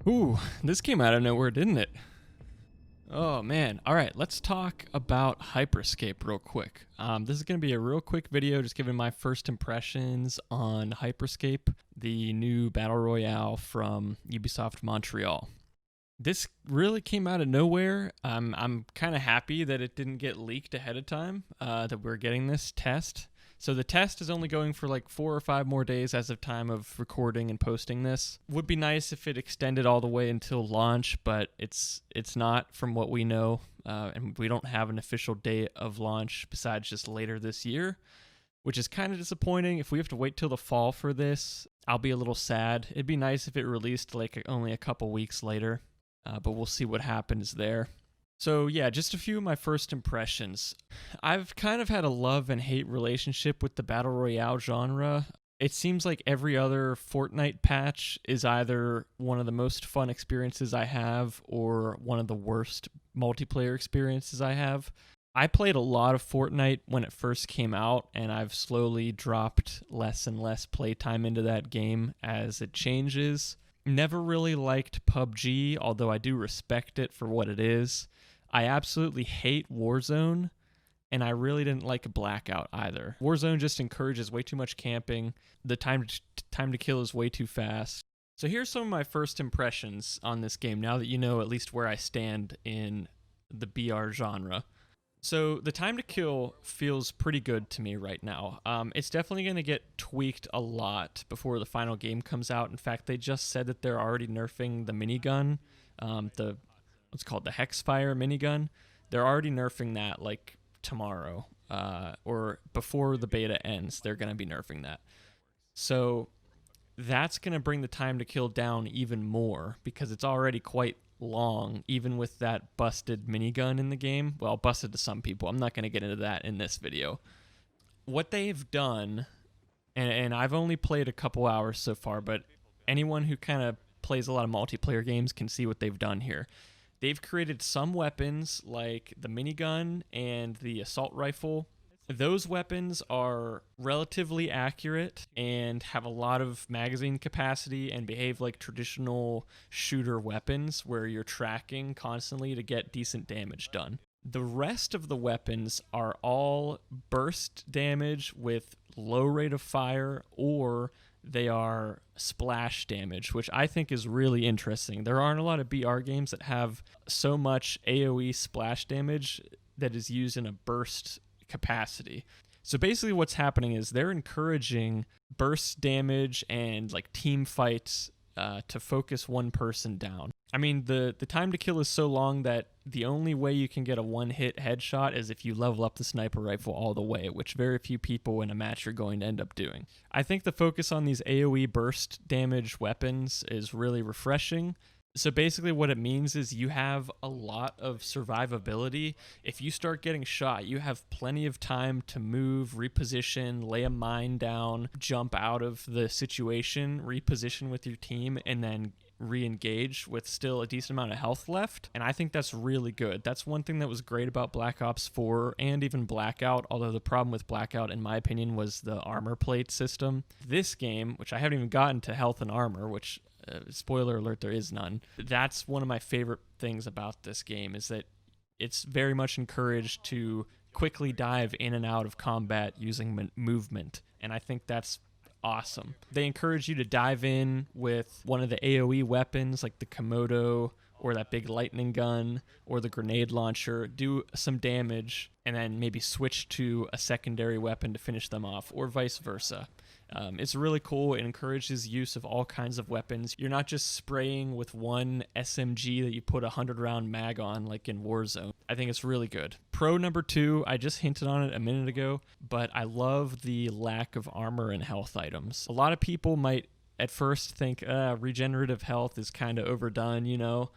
Ooh, this came out of nowhere, didn't it? Oh man. All right, let's talk about Hyperscape real quick. This is going to be a real quick video just giving my first impressions on Hyperscape, the new battle royale from Ubisoft Montreal. This really came out of nowhere. I'm kind of happy that it didn't get leaked ahead of time, that we're getting this test. So the test is only going for like 4 or 5 more days as of time of recording and posting this. Would be nice if it extended all the way until launch, but it's not from what we know, and we don't have an official date of launch besides just later this year, which is kind of disappointing. If we have to wait till the fall for this, I'll be a little sad. It'd be nice if it released like only a couple weeks later, but we'll see what happens there. So yeah, just a few of my first impressions. I've kind of had a love and hate relationship with the Battle Royale genre. It seems like every other Fortnite patch is either one of the most fun experiences I have or one of the worst multiplayer experiences I have. I played a lot of Fortnite when it first came out, and I've slowly dropped less and less playtime into that game as it changes. Never really liked PUBG, although I do respect it for what it is. I absolutely hate Warzone, and I really didn't like Blackout either. Warzone just encourages way too much camping. The time to kill is way too fast. So here's some of my first impressions on this game, now that you know at least where I stand in the BR genre. So the time to kill feels pretty good to me right now. It's definitely going to get tweaked a lot before the final game comes out. In fact, they just said that they're already nerfing the minigun, the what's called the Hexfire minigun. They're already nerfing that like tomorrow, or before the beta ends. They're going to be nerfing that. So that's going to bring the time to kill down even more because it's already quite long, even with that busted minigun in the game. Well, busted to some people. I'm not going to get into that in this video. What they've done, and I've only played a couple hours so far, but anyone who kind of plays a lot of multiplayer games can see what they've done here. They've created some weapons like the minigun and the assault rifle. Those weapons are relatively accurate and have a lot of magazine capacity and behave like traditional shooter weapons where you're tracking constantly to get decent damage done. The rest of the weapons are all burst damage with low rate of fire, or they are splash damage, which I think is really interesting. There aren't a lot of BR games that have so much AoE splash damage that is used in a burst capacity. So basically what's happening is they're encouraging burst damage and like team fights to focus one person down. I mean, the time to kill is so long that the only way you can get a one-hit headshot is if you level up the sniper rifle all the way, which very few people in a match are going to end up doing. I think the focus on these AoE burst damage weapons is really refreshing. So basically what it means is you have a lot of survivability. If you start getting shot, you have plenty of time to move, reposition, lay a mine down, jump out of the situation, reposition with your team, and then re-engage with still a decent amount of health left. And I think that's really good. That's one thing that was great about Black Ops 4 and even Blackout, although the problem with Blackout, in my opinion, was the armor plate system. This game, which I haven't even gotten to health and armor, which spoiler alert, there is none. That's one of my favorite things about this game, is that it's very much encouraged to quickly dive in and out of combat using movement, and I think that's awesome. They encourage you to dive in with one of the AoE weapons like the Komodo or that big lightning gun or the grenade launcher, do some damage, and then maybe switch to a secondary weapon to finish them off, or vice versa. It's really cool. It encourages use of all kinds of weapons. You're not just spraying with one SMG that you put a 100-round mag on like in Warzone. I think it's really good. Pro number 2, I just hinted on it a minute ago, but I love the lack of armor and health items. A lot of people might at first think regenerative health is kind of overdone, you know.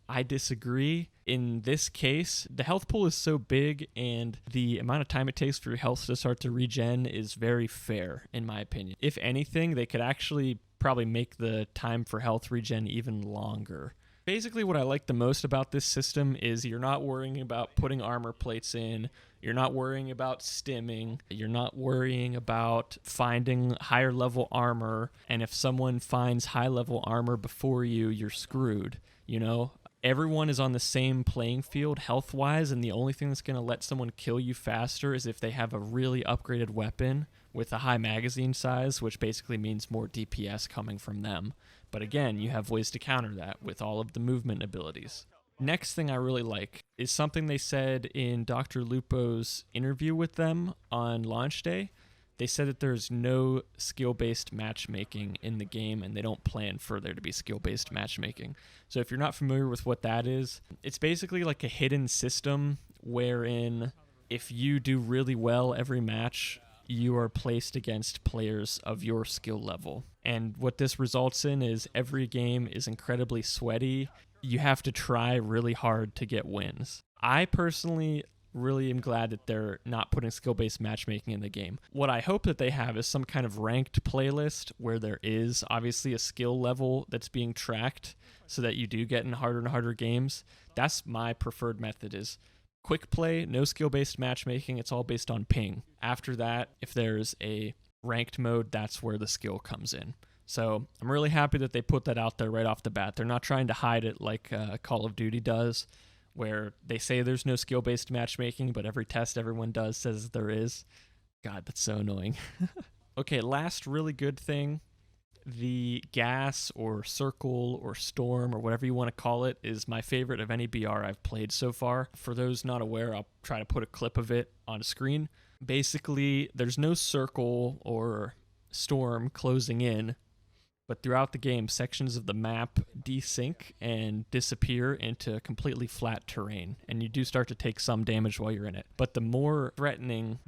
I disagree. In this case, the health pool is so big and the amount of time it takes for your health to start to regen is very fair, in my opinion. If anything, they could actually probably make the time for health regen even longer. Basically, what I like the most about this system is you're not worrying about putting armor plates in, you're not worrying about stimming, you're not worrying about finding higher level armor, and if someone finds high level armor before you, you're screwed, you know? Everyone is on the same playing field health-wise, and the only thing that's going to let someone kill you faster is if they have a really upgraded weapon with a high magazine size, which basically means more DPS coming from them. But again, you have ways to counter that with all of the movement abilities. Next thing I really like is something they said in Dr. Lupo's interview with them on launch day. They said that there's no skill-based matchmaking in the game, and they don't plan for there to be skill-based matchmaking. So if you're not familiar with what that is, it's basically like a hidden system wherein if you do really well every match, you are placed against players of your skill level. And what this results in is every game is incredibly sweaty. You have to try really hard to get wins. I personally really am glad that they're not putting skill-based matchmaking in the game. What I hope that they have is some kind of ranked playlist where there is obviously a skill level that's being tracked so that you do get in harder and harder games. That's my preferred method, is quick play, no skill-based matchmaking. It's all based on ping. After that, if there's a ranked mode, that's where the skill comes in. So I'm really happy that they put that out there right off the bat. They're not trying to hide it like Call of Duty does, where they say there's no skill-based matchmaking, but every test everyone does says there is. God, that's so annoying. Okay, last really good thing. The gas or circle or storm or whatever you want to call it is my favorite of any BR I've played so far. For those not aware, I'll try to put a clip of it on screen. Basically, there's no circle or storm closing in, but throughout the game, sections of the map desync and disappear into completely flat terrain, and you do start to take some damage while you're in it. But the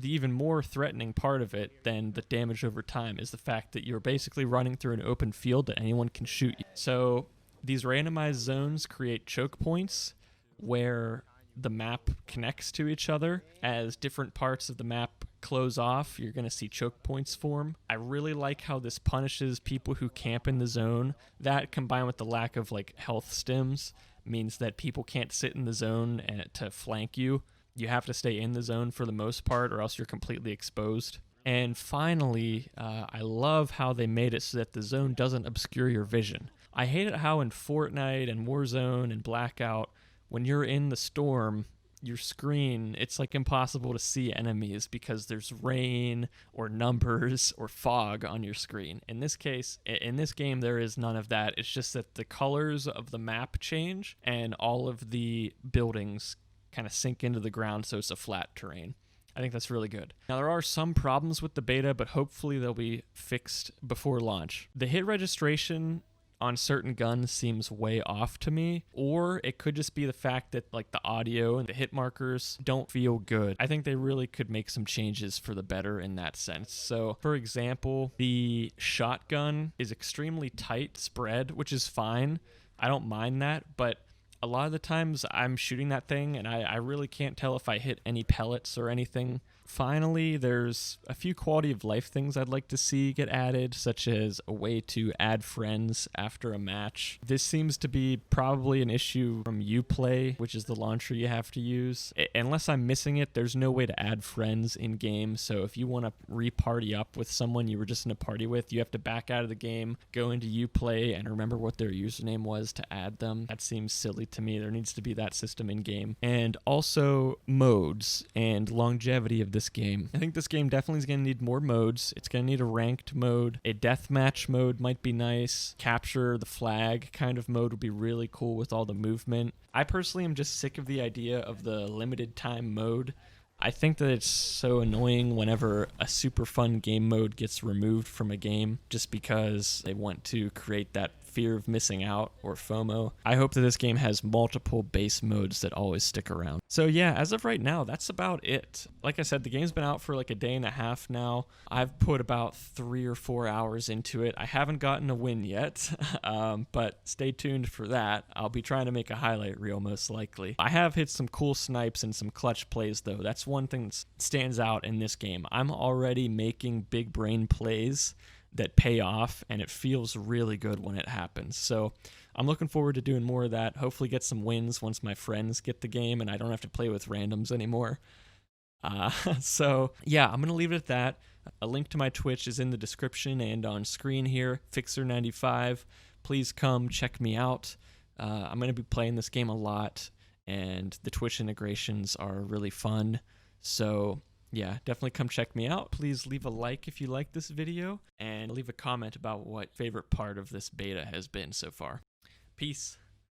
even more threatening part of it than the damage over time is the fact that you're basically running through an open field that anyone can shoot you. So these randomized zones create choke points where the map connects to each other. As different parts of the map close off, you're going to see choke points form. I really like how this punishes people who camp in the zone. That, combined with the lack of health stims, means that people can't sit in the zone and to flank you. You have to stay in the zone for the most part, or else you're completely exposed. And finally, I love how they made it so that the zone doesn't obscure your vision. I hate it how in Fortnite and Warzone and Blackout, when you're in the storm, your screen, it's impossible to see enemies because there's rain or numbers or fog on your screen. In this case, in this game, there is none of that. It's just that the colors of the map change and all of the buildings kind of sink into the ground, so it's a flat terrain. I think that's really good. Now, there are some problems with the beta, but hopefully they'll be fixed before launch. The hit registration on certain guns seems way off to me, or it could just be the fact that the audio and the hit markers don't feel good. I think they really could make some changes for the better in that sense. So for example, the shotgun is extremely tight spread, which is fine. I don't mind that, but a lot of the times I'm shooting that thing and I really can't tell if I hit any pellets or anything. Finally, there's a few quality of life things I'd like to see get added, such as a way to add friends after a match. This seems to be probably an issue from Uplay, which is the launcher you have to use. Unless I'm missing it, there's no way to add friends in game. So if you want to re-party up with someone you were just in a party with, you have to back out of the game, go into Uplay, and remember what their username was to add them. That seems silly to me. There needs to be that system in game. And also modes and longevity of this game. I think this game definitely is going to need more modes. It's going to need a ranked mode. A deathmatch mode might be nice. Capture the flag kind of mode would be really cool with all the movement. I personally am just sick of the idea of the limited time mode. I think that it's so annoying whenever a super fun game mode gets removed from a game just because they want to create that fear of missing out or FOMO. I hope that this game has multiple base modes that always stick around. So yeah, as of right now, that's about it. Like I said, the game's been out for a day and a half now. I've put about 3 or 4 hours into it. I haven't gotten a win yet, but stay tuned for that. I'll be trying to make a highlight reel most likely. I have hit some cool snipes and some clutch plays though. That's one thing that stands out in this game. I'm already making big brain plays that pay off, and it feels really good when it happens. So I'm looking forward to doing more of that. Hopefully get some wins once my friends get the game and I don't have to play with randoms anymore. So yeah, I'm going to leave it at that. A link to my Twitch is in the description and on screen here, Fixer95. Please come check me out. I'm going to be playing this game a lot, and the Twitch integrations are really fun. So yeah, definitely come check me out. Please leave a like if you like this video, and leave a comment about what favorite part of this beta has been so far. Peace.